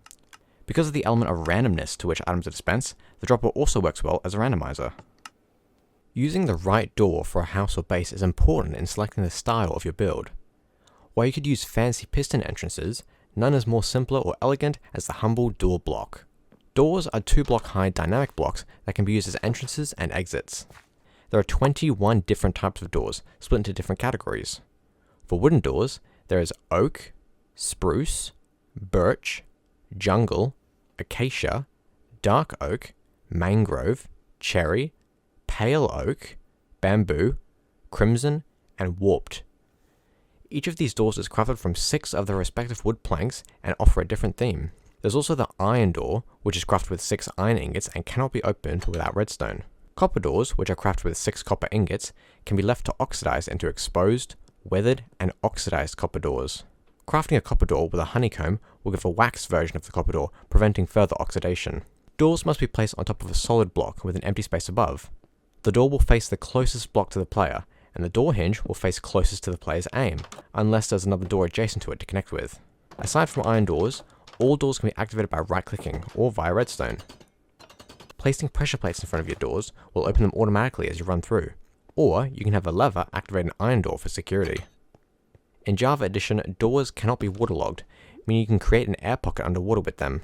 Because of the element of randomness to which items are dispensed, the dropper also works well as a randomizer. Using the right door for a house or base is important in selecting the style of your build. While you could use fancy piston entrances, none is more simpler or elegant as the humble door block. Doors are 2-block high dynamic blocks that can be used as entrances and exits. There are 21 different types of doors, split into different categories. For wooden doors, there is oak, spruce, birch, jungle, acacia, dark oak, mangrove, cherry, pale oak, bamboo, crimson, and warped. Each of these doors is crafted from 6 of their respective wood planks and offer a different theme. There's also the iron door, which is crafted with 6 iron ingots and cannot be opened without redstone. Copper doors, which are crafted with 6 copper ingots, can be left to oxidize into exposed, weathered, and oxidized copper doors. Crafting a copper door with a honeycomb will give a waxed version of the copper door, preventing further oxidation. Doors must be placed on top of a solid block with an empty space above. The door will face the closest block to the player, and the door hinge will face closest to the player's aim, unless there's another door adjacent to it to connect with. Aside from iron doors, all doors can be activated by right-clicking or via redstone. Placing pressure plates in front of your doors will open them automatically as you run through, or you can have a lever activate an iron door for security. In Java Edition, doors cannot be waterlogged, meaning you can create an air pocket underwater with them.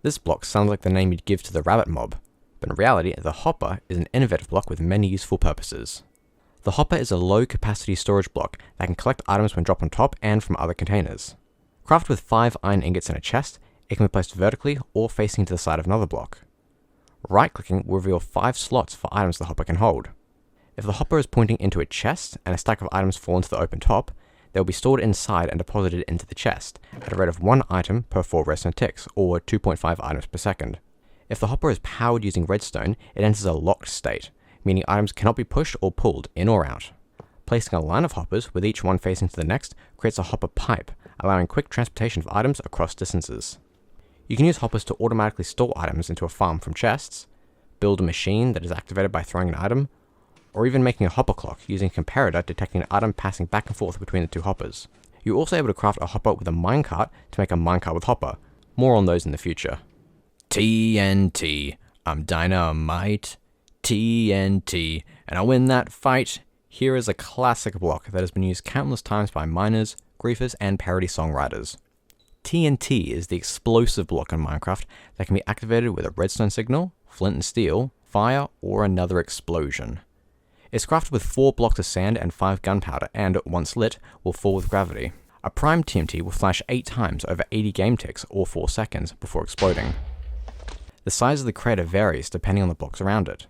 This block sounds like the name you'd give to the rabbit mob, but in reality, the hopper is an innovative block with many useful purposes. The hopper is a low-capacity storage block that can collect items when dropped on top and from other containers. Crafted with 5 iron ingots in a chest, it can be placed vertically or facing to the side of another block. Right-clicking will reveal 5 slots for items the hopper can hold. If the hopper is pointing into a chest and a stack of items fall into the open top, they will be stored inside and deposited into the chest, at a rate of 1 item per 4 redstone ticks, or 2.5 items per second. If the hopper is powered using redstone, it enters a locked state, meaning items cannot be pushed or pulled in or out. Placing a line of hoppers, with each one facing to the next, creates a hopper pipe, allowing quick transportation of items across distances. You can use hoppers to automatically store items into a farm from chests, build a machine that is activated by throwing an item, or even making a hopper clock using a comparator detecting an item passing back and forth between the 2 hoppers. You're also able to craft a hopper with a minecart to make a minecart with hopper. More on those in the future. TNT, I'm dynamite. TNT, and I'll win that fight. Here is a classic block that has been used countless times by miners, griefers, and parody songwriters. TNT is the explosive block in Minecraft that can be activated with a redstone signal, flint and steel, fire, or another explosion. It's crafted with 4 blocks of sand and 5 gunpowder, and, once lit, will fall with gravity. A primed TNT will flash 8 times over 80 game ticks or 4 seconds before exploding. The size of the crater varies depending on the blocks around it.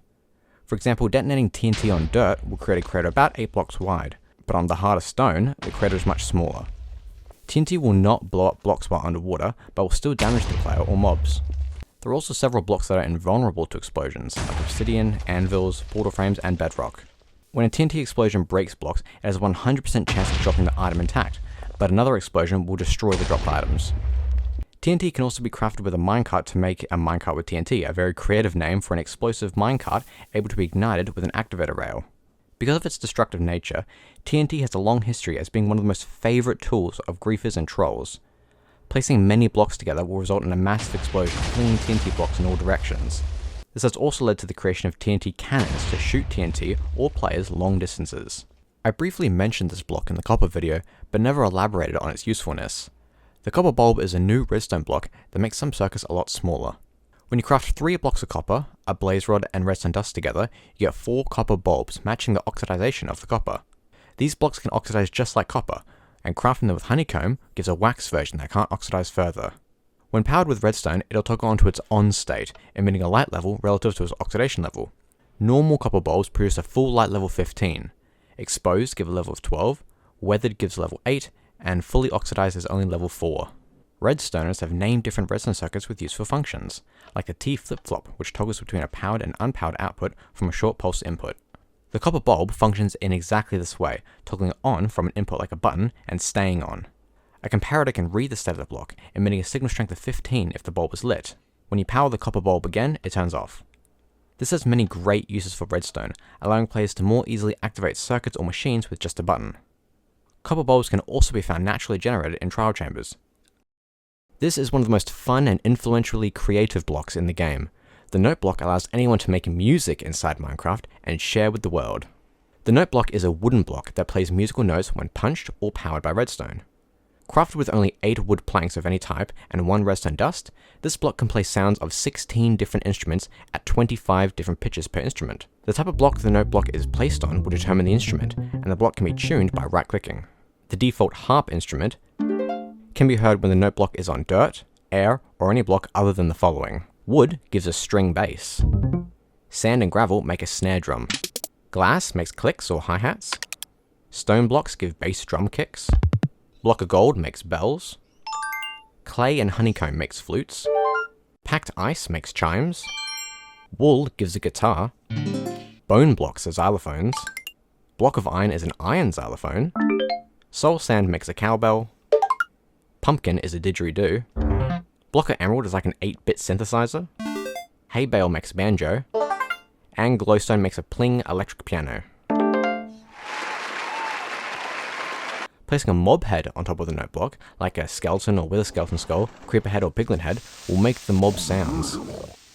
For example, detonating TNT on dirt will create a crater about 8 blocks wide, but on the harder stone, the crater is much smaller. TNT will not blow up blocks while underwater, but will still damage the player or mobs. There are also several blocks that are invulnerable to explosions, like obsidian, anvils, portal frames, and bedrock. When a TNT explosion breaks blocks, it has a 100% chance of dropping the item intact, but another explosion will destroy the dropped items. TNT can also be crafted with a minecart to make a minecart with TNT, a very creative name for an explosive minecart able to be ignited with an activator rail. Because of its destructive nature, TNT has a long history as being one of the most favourite tools of griefers and trolls. Placing many blocks together will result in a massive explosion, flinging TNT blocks in all directions. This has also led to the creation of TNT cannons to shoot TNT or players long distances. I briefly mentioned this block in the copper video, but never elaborated on its usefulness. The copper bulb is a new redstone block that makes some circuits a lot smaller. When you craft 3 blocks of copper, a blaze rod, and redstone dust together, you get 4 copper bulbs matching the oxidization of the copper. These blocks can oxidize just like copper, and crafting them with honeycomb gives a wax version that can't oxidize further. When powered with redstone, it'll toggle onto its on state, emitting a light level relative to its oxidation level. Normal copper bulbs produce a full light level 15. Exposed give a level of 12, weathered gives level 8, and fully oxidized is only level 4. Redstoners have named different redstone circuits with useful functions, like the T flip-flop, which toggles between a powered and unpowered output from a short pulse input. The copper bulb functions in exactly this way, toggling on from an input like a button and staying on. A comparator can read the state of the block, emitting a signal strength of 15 if the bulb is lit. When you power the copper bulb again, it turns off. This has many great uses for redstone, allowing players to more easily activate circuits or machines with just a button. Copper bulbs can also be found naturally generated in trial chambers. This is one of the most fun and influentially creative blocks in the game. The note block allows anyone to make music inside Minecraft and share with the world. The note block is a wooden block that plays musical notes when punched or powered by redstone. Crafted with only 8 wood planks of any type and 1 redstone dust, this block can play sounds of 16 different instruments at 25 different pitches per instrument. The type of block the note block is placed on will determine the instrument, and the block can be tuned by right-clicking. The default harp instrument can be heard when the note block is on dirt, air, or any block other than the following. Wood gives a string bass. Sand and gravel make a snare drum. Glass makes clicks or hi-hats. Stone blocks give bass drum kicks. Block of gold makes bells. Clay and honeycomb makes flutes. Packed ice makes chimes. Wool gives a guitar. Bone blocks are xylophones. Block of iron is an iron xylophone. Soul sand makes a cowbell. Pumpkin is a didgeridoo. Block of emerald is like an 8-bit synthesizer. Hay bale makes a banjo. And glowstone makes a pling electric piano. Placing a mob head on top of the note block, like a skeleton or wither skeleton skull, creeper head or piglin head, will make the mob sounds.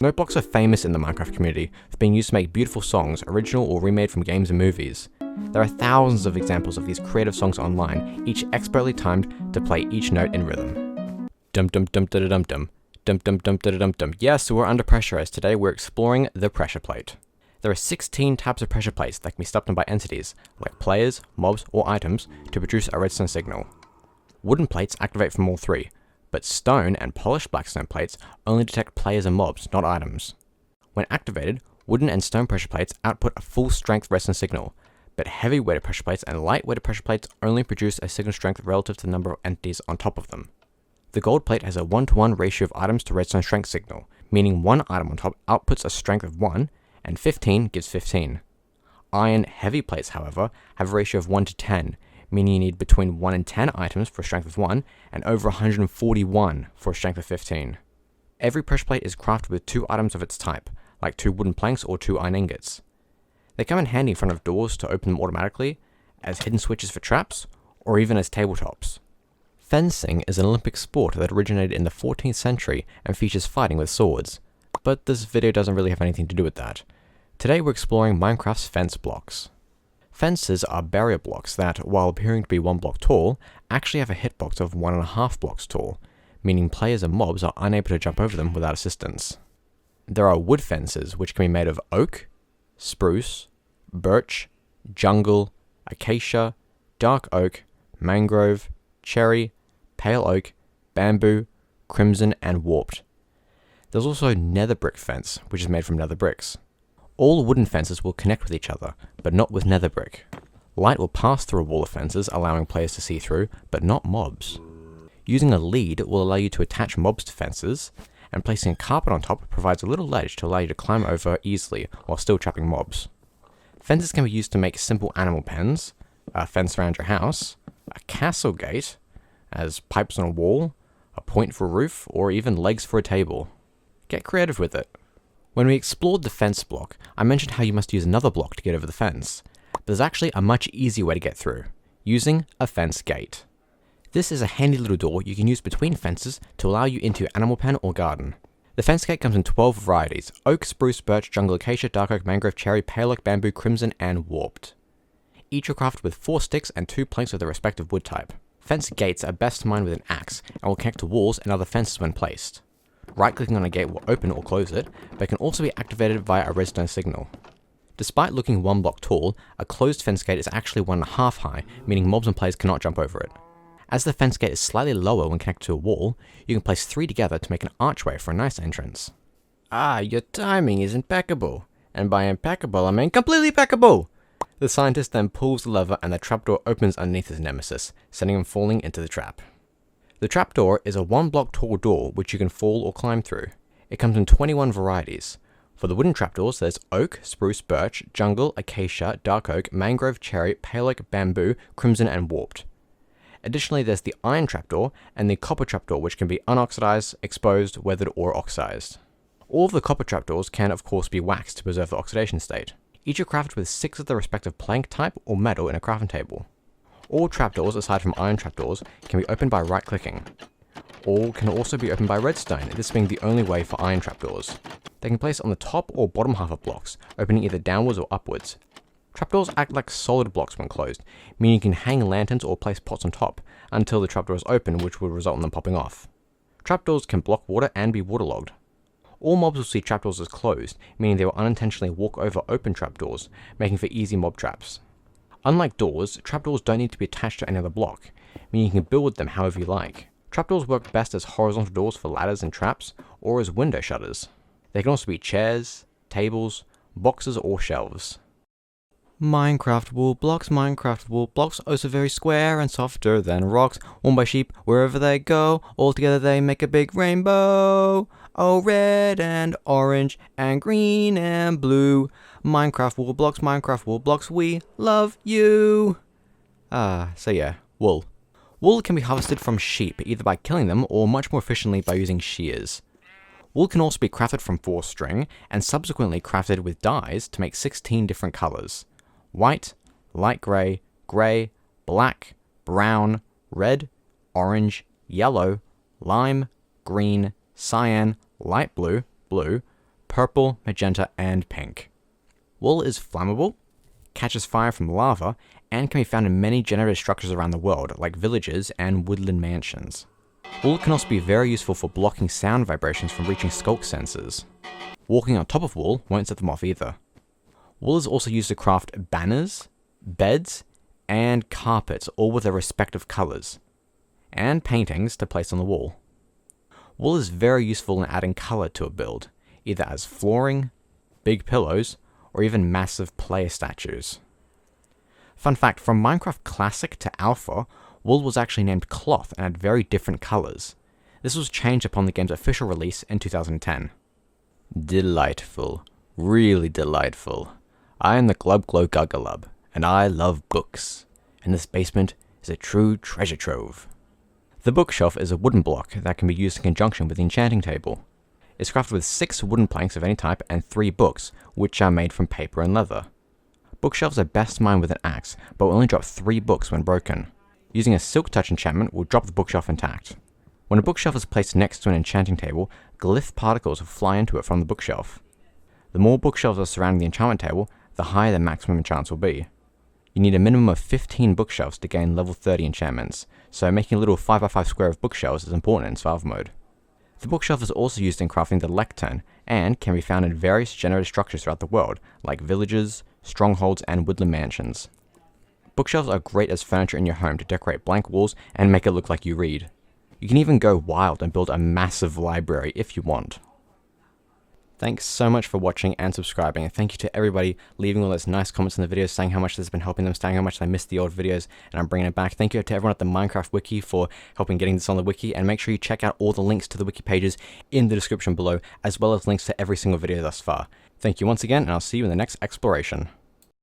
Note blocks are famous in the Minecraft community for being used to make beautiful songs, original or remade from games and movies. There are thousands of examples of these creative songs online, each expertly timed to play each note in rhythm. Dum dum dum da dum dum. Dum dum dum da dum dum. Yes, we're under pressure as today we're exploring the pressure plate. There are 16 types of pressure plates that can be stepped on by entities, like players, mobs, or items, to produce a redstone signal. Wooden plates activate from all 3, but stone and polished blackstone plates only detect players and mobs, not items. When activated, wooden and stone pressure plates output a full-strength redstone signal, but heavy-weighted pressure plates and light-weighted pressure plates only produce a signal strength relative to the number of entities on top of them. The gold plate has a 1-to-1 ratio of items to redstone strength signal, meaning one item on top outputs a strength of 1, and 15 gives 15. Iron heavy plates, however, have a ratio of 1 to 10, meaning you need between 1 and 10 items for a strength of 1, and over 141 for a strength of 15. Every pressure plate is crafted with 2 items of its type, like 2 wooden planks or 2 iron ingots. They come in handy in front of doors to open them automatically, as hidden switches for traps, or even as tabletops. Fencing is an Olympic sport that originated in the 14th century and features fighting with swords. But this video doesn't really have anything to do with that. Today we're exploring Minecraft's fence blocks. Fences are barrier blocks that, while appearing to be 1 block tall, actually have a hitbox of 1.5 blocks tall, meaning players and mobs are unable to jump over them without assistance. There are wood fences, which can be made of oak, spruce, birch, jungle, acacia, dark oak, mangrove, cherry, pale oak, bamboo, crimson, and warped. There's also nether brick fence, which is made from nether bricks. All wooden fences will connect with each other, but not with nether brick. Light will pass through a wall of fences, allowing players to see through, but not mobs. Using a lead will allow you to attach mobs to fences, and placing a carpet on top provides a little ledge to allow you to climb over easily while still trapping mobs. Fences can be used to make simple animal pens, a fence around your house, a castle gate, as pipes on a wall, a point for a roof, or even legs for a table. Get creative with it. When we explored the fence block, I mentioned how you must use another block to get over the fence, but there's actually a much easier way to get through, using a fence gate. This is a handy little door you can use between fences to allow you into your animal pen or garden. The fence gate comes in 12 varieties: oak, spruce, birch, jungle acacia, dark oak, mangrove, cherry, pale oak, bamboo, crimson, and warped. Each are crafted with 4 sticks and 2 planks of their respective wood type. Fence gates are best mined with an axe and will connect to walls and other fences when placed. Right-clicking on a gate will open or close it, but it can also be activated via a redstone signal. Despite looking 1 block tall, a closed fence gate is actually 1.5 high, meaning mobs and players cannot jump over it. As the fence gate is slightly lower when connected to a wall, you can place 3 together to make an archway for a nice entrance. Ah, your timing is impeccable. And by impeccable, I mean completely impeccable! The scientist then pulls the lever and the trapdoor opens underneath his nemesis, sending him falling into the trap. The trapdoor is a 1 block tall door which you can fall or climb through. It comes in 21 varieties. For the wooden trapdoors, there's oak, spruce, birch, jungle, acacia, dark oak, mangrove, cherry, pale oak, bamboo, crimson, and warped. Additionally, there's the iron trapdoor and the copper trapdoor, which can be unoxidized, exposed, weathered, or oxidized. All of the copper trapdoors can, of course, be waxed to preserve the oxidation state. Each are crafted with 6 of the respective plank type or metal in a crafting table. All trapdoors, aside from iron trapdoors, can be opened by right-clicking. All can also be opened by redstone, this being the only way for iron trapdoors. They can place on the top or bottom half of blocks, opening either downwards or upwards. Trapdoors act like solid blocks when closed, meaning you can hang lanterns or place pots on top, until the trapdoor is open, which would result in them popping off. Trapdoors can block water and be waterlogged. All mobs will see trapdoors as closed, meaning they will unintentionally walk over open trapdoors, making for easy mob traps. Unlike doors, trapdoors don't need to be attached to any other block, meaning you can build them however you like. Trapdoors work best as horizontal doors for ladders and traps, or as window shutters. They can also be chairs, tables, boxes, or shelves. Minecraft wool blocks, oh so very square and softer than rocks, worn by sheep wherever they go, all together they make a big rainbow. Oh, red and orange and green and blue. Minecraft wool blocks, we love you. So yeah, wool. Wool can be harvested from sheep, either by killing them or much more efficiently by using shears. Wool can also be crafted from forest string, and subsequently crafted with dyes to make 16 different colours. White, light grey, grey, black, brown, red, orange, yellow, lime, green, cyan, light blue, blue, purple, magenta, and pink. Wool is flammable, catches fire from lava, and can be found in many generated structures around the world, like villages and woodland mansions. Wool can also be very useful for blocking sound vibrations from reaching Sculk Sensors. Walking on top of wool won't set them off either. Wool is also used to craft banners, beds, and carpets, all with their respective colours, and paintings to place on the wall. Wool is very useful in adding colour to a build, either as flooring, big pillows, or even massive player statues. Fun fact, from Minecraft Classic to Alpha, wool was actually named cloth and had very different colours. This was changed upon the game's official release in 2010. Delightful. Really delightful. I am the Glub Glow Guggalub, and I love books, and this basement is a true treasure trove. The bookshelf is a wooden block that can be used in conjunction with the enchanting table. It's crafted with 6 wooden planks of any type and 3 books, which are made from paper and leather. Bookshelves are best mined with an axe, but will only drop 3 books when broken. Using a Silk Touch enchantment will drop the bookshelf intact. When a bookshelf is placed next to an enchanting table, glyph particles will fly into it from the bookshelf. The more bookshelves are surrounding the enchantment table, the higher the maximum enchants will be. You need a minimum of 15 bookshelves to gain level 30 enchantments, so making a little 5x5 square of bookshelves is important in survival mode. The bookshelf is also used in crafting the lectern, and can be found in various generated structures throughout the world, like villages, strongholds, and woodland mansions. Bookshelves are great as furniture in your home to decorate blank walls and make it look like you read. You can even go wild and build a massive library if you want. Thanks so much for watching and subscribing, and thank you to everybody leaving all those nice comments in the videos saying how much this has been helping them, saying how much they missed the old videos, and I'm bringing it back. Thank you to everyone at the Minecraft Wiki for helping getting this on the Wiki, and make sure you check out all the links to the Wiki pages in the description below, as well as links to every single video thus far. Thank you once again, and I'll see you in the next exploration.